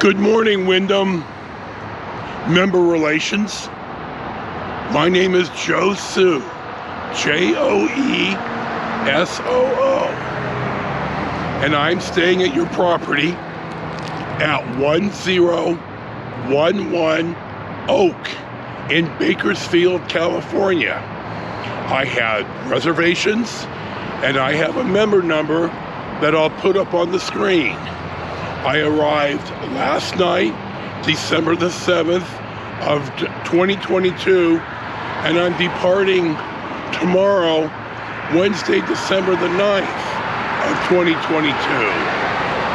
Good morning, Wyndham member relations. My name is Joe Soo, Joesoo, and I'm staying at your property at 1011 Oak in Bakersfield, California. I had reservations and I have a member number that I'll put up on the screen. I arrived last night, December the 7th of 2022, and I'm departing tomorrow, Wednesday, December the 9th of 2022.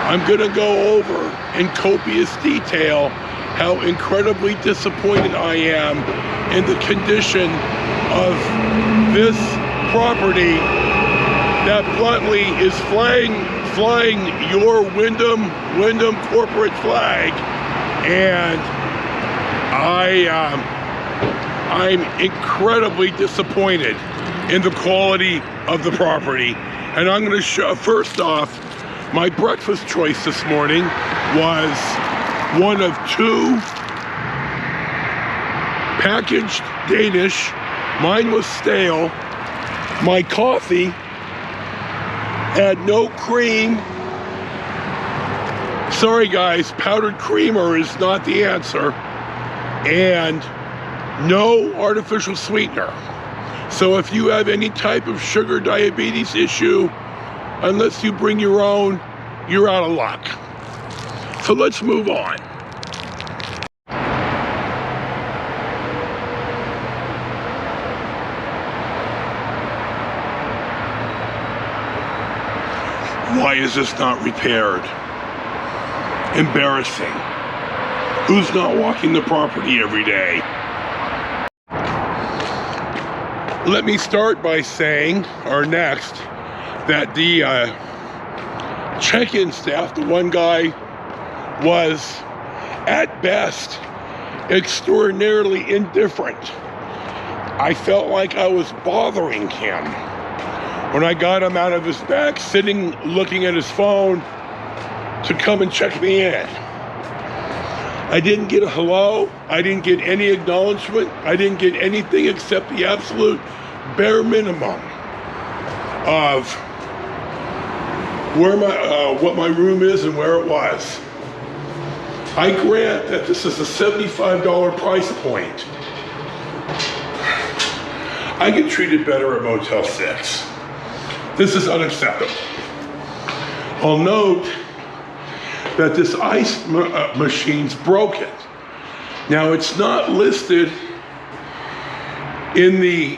I'm gonna go over in copious detail how incredibly disappointed I am in the condition of this property that bluntly is flying your Wyndham corporate flag, and I'm incredibly disappointed in the quality of the property. And I'm going to show, first off, my breakfast choice this morning was one of two packaged Danish. Mine was stale. My coffee had no cream. Sorry guys, powdered creamer is not the answer. And no artificial sweetener. So if you have any type of sugar diabetes issue, unless you bring your own, you're out of luck. So let's move on. Why is this not repaired? Embarrassing. Who's not walking the property every day? Let me start by saying, or next, that the check-in staff, the one guy, was at best extraordinarily indifferent. I felt like I was bothering him when I got him out of his bag, sitting, looking at his phone to come and check me in. I didn't get a hello. I didn't get any acknowledgement. I didn't get anything except the absolute bare minimum of where what my room is and where it was. I grant that this is a $75 price point. I get treated better at Motel 6. This is unacceptable. I'll note that this ice machine's broken. Now it's not listed in the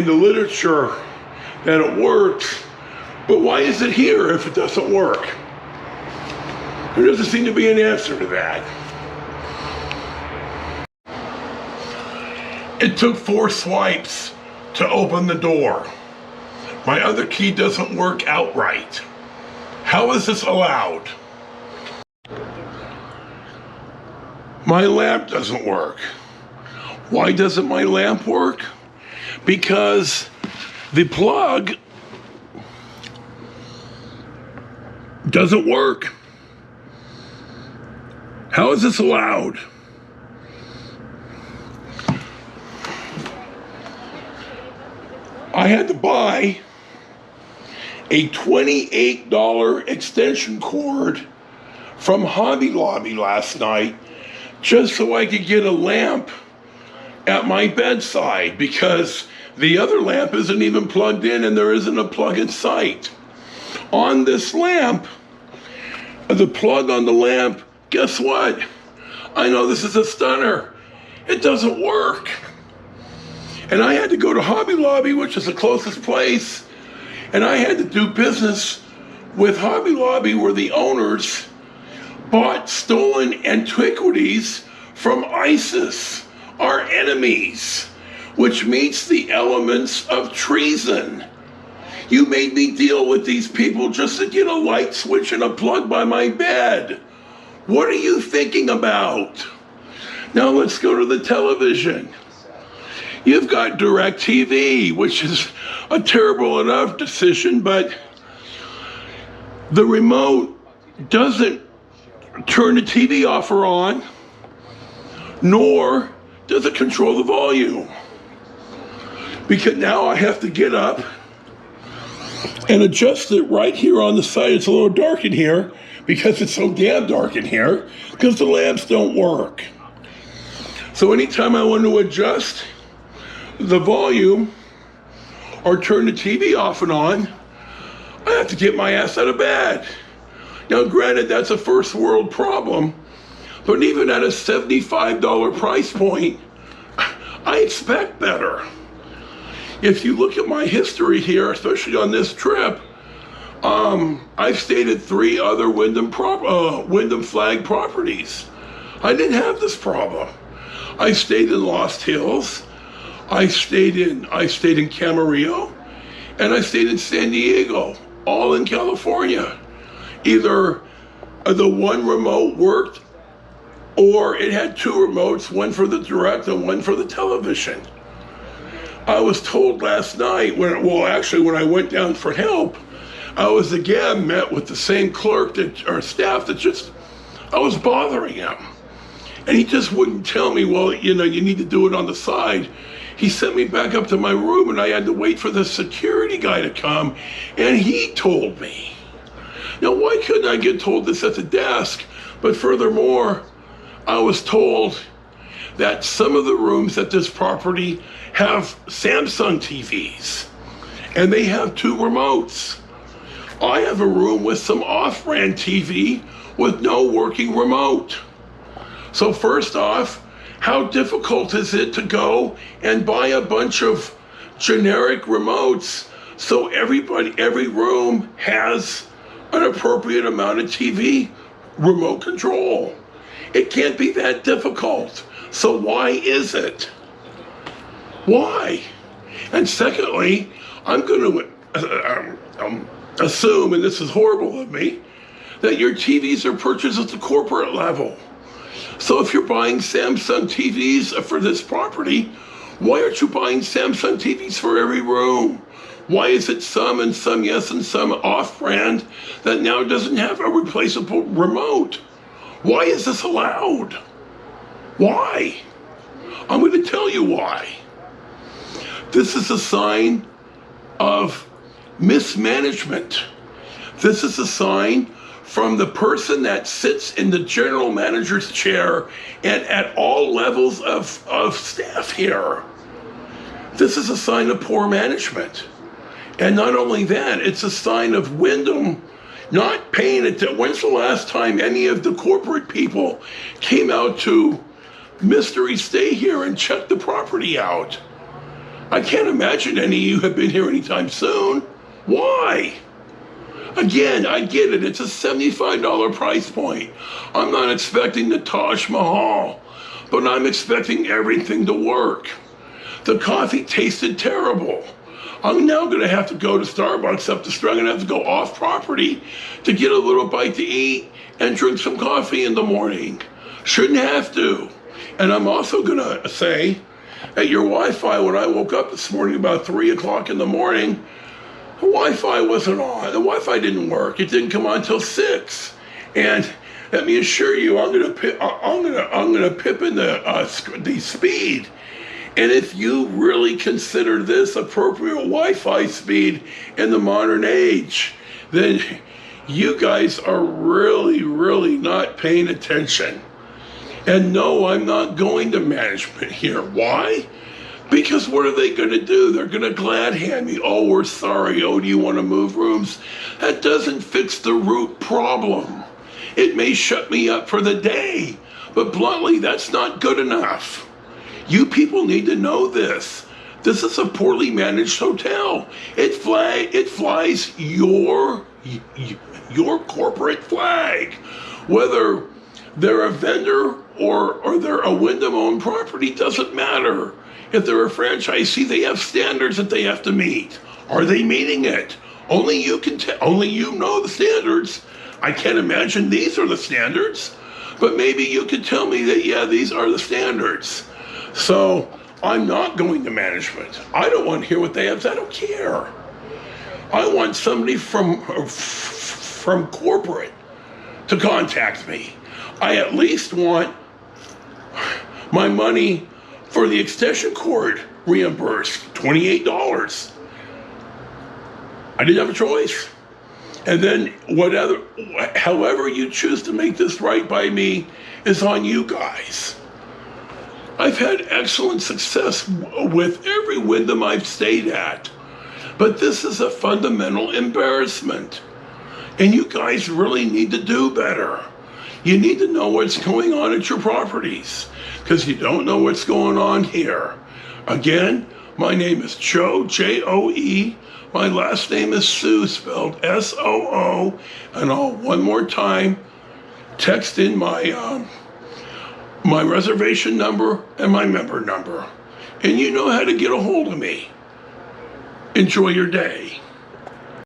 literature that it works, but why is it here if it doesn't work? There doesn't seem to be an answer to that. It took 4 swipes to open the door. My other key doesn't work outright. How is this allowed? My lamp doesn't work. Why doesn't my lamp work? Because the plug doesn't work. How is this allowed? I had to buy a $28 extension cord from Hobby Lobby last night just so I could get a lamp at my bedside, because the other lamp isn't even plugged in and there isn't a plug in sight. On this lamp, the plug on the lamp, guess what? I know this is a stunner. It doesn't work. And I had to go to Hobby Lobby, which is the closest place, and I had to do business with Hobby Lobby, where the owners bought stolen antiquities from ISIS, our enemies, which meets the elements of treason. You made me deal with these people just to get a light switch and a plug by my bed. What are you thinking about? Now let's go to the television. You've got DirecTV, which is a terrible enough decision, but the remote doesn't turn the TV off or on, nor does it control the volume. Because now I have to get up and adjust it right here on the side. It's a little dark in here because it's so damn dark in here because the lamps don't work. So anytime I want to adjust the volume or turn the TV off and on, I have to get my ass out of bed. Now granted, that's a first world problem, but even at a $75 price point, I expect better. If you look at my history here, especially on this trip, I've stayed at 3 other Wyndham flag properties. I didn't have this problem. I stayed in Lost Hills, I stayed in Camarillo, and I stayed in San Diego, all in California. Either the one remote worked, or it had 2 remotes, one for the direct and one for the television. I was told last night, when I went down for help, I was again met with the same clerk or staff that I was bothering him. And he just wouldn't tell me, well, you need to do it on the side. He sent me back up to my room and I had to wait for the security guy to come, and he told me. Now, why couldn't I get told this at the desk? But furthermore, I was told that some of the rooms at this property have Samsung TVs, and they have 2 remotes. I have a room with some off-brand TV with no working remote. So first off, how difficult is it to go and buy a bunch of generic remotes so every room has an appropriate amount of TV remote control? It can't be that difficult. So why is it? Why? And secondly, I'm going to assume, and this is horrible of me, that your TVs are purchased at the corporate level. So if you're buying Samsung TVs for this property, why aren't you buying Samsung TVs for every room? Why is it some and some yes and some off-brand that now doesn't have a replaceable remote? Why is this allowed? Why? I'm going to tell you why. This is a sign of mismanagement. This is a sign from the person that sits in the general manager's chair and at all levels of staff here. This is a sign of poor management. And not only that, it's a sign of Wyndham not paying attention. When's the last time any of the corporate people came out to mystery stay here and check the property out? I can't imagine any of you have been here anytime soon. Why? Again, I get it. It's a $75 price point. I'm not expecting the Taj Mahal, but I'm expecting everything to work. The coffee tasted terrible. I'm now going to have to go to Starbucks up the street. I'm going to have to go off property to get a little bite to eat and drink some coffee in the morning. Shouldn't have to. And I'm also going to say that your Wi-Fi, when I woke up this morning about 3 o'clock in the morning, the Wi-Fi wasn't on. The Wi-Fi didn't work. It didn't come on until 6. And let me assure you, I'm going to pip in the speed. And if you really consider this appropriate Wi-Fi speed in the modern age, then you guys are really, really not paying attention. And no, I'm not going to management here. Why? Because what are they going to do? They're going to glad hand me, oh, we're sorry. Oh, do you want to move rooms? That doesn't fix the root problem. It may shut me up for the day, but bluntly, that's not good enough. You people need to know this. This is a poorly managed hotel. It flies your corporate flag. Whether they're a vendor or they're a Wyndham-owned property, doesn't matter. If they're a franchisee, they have standards that they have to meet. Are they meeting it? Only you know the standards. I can't imagine these are the standards, but maybe you could tell me that, yeah, these are the standards. So I'm not going to management. I don't want to hear what they have. I don't care. I want somebody from corporate to contact me. I at least want my money for the extension cord reimbursed, $28. I didn't have a choice. And then however you choose to make this right by me is on you guys. I've had excellent success with every Wyndham I've stayed at, but this is a fundamental embarrassment. And you guys really need to do better. You need to know what's going on at your properties, because you don't know what's going on here. Again, my name is Joe, Joe. My last name is Soo, spelled Soo. And I'll one more time text in my reservation number and my member number. And you know how to get a hold of me. Enjoy your day.